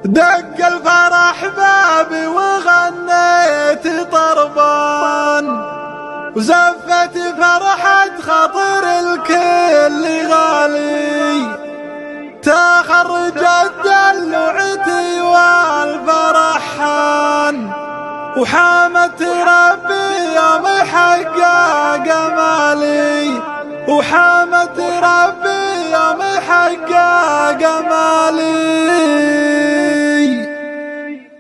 دق الفرح بابي وغنيت طربان، وزفت فرحة خاطر الكل غالي، تخرجت دلوعتي والفرحان، وحامت ربي يوم حقق امالي، وحامت ربي يوم حقق امالي.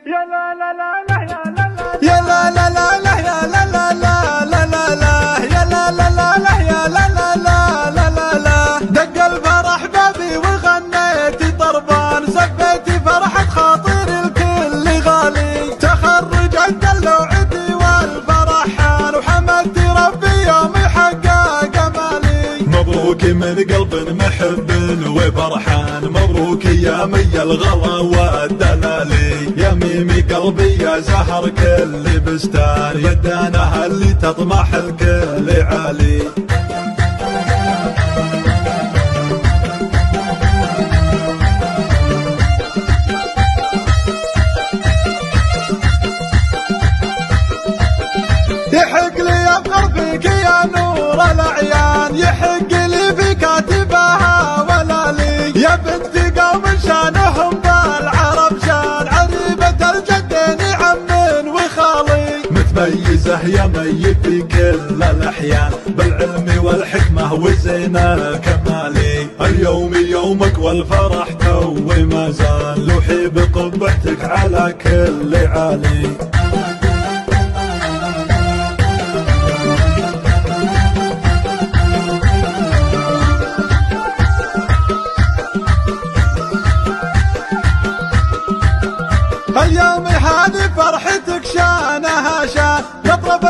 يا لا لا لا لا يا لا لا لا لا لا لا يا لا لا لا لا يا لا لا لا لا لا لا. دق الفرح بابي وغنيت طربان، زفيت فرحة خاطر الكل غالي، تخرجت دلوعتي والفرحان، وحمدت ربي يوم حقق امالي. مبروك من قلب محب وفرحان، مبروك يا مي الغلا والدلالي، يا ميمي قلبي يا زهر كل بستان، بدانها اللي تطمح الكل عالي. يحق لي افخر فيك يا نور الاعيان، يحق لي في كاتبها ولا لي، يا بنت قوم شانهم بالعرب شان، عريبة الجدين عم وخالي. متميزة يا مي في كل الاحيان، بالعلم والحكمة والزينة كمالي، اليوم يومك والفرح تو ما زال، لوحي بقبعتك على كل عالي. اليوم هذه فرحتك شانها شان، يطرب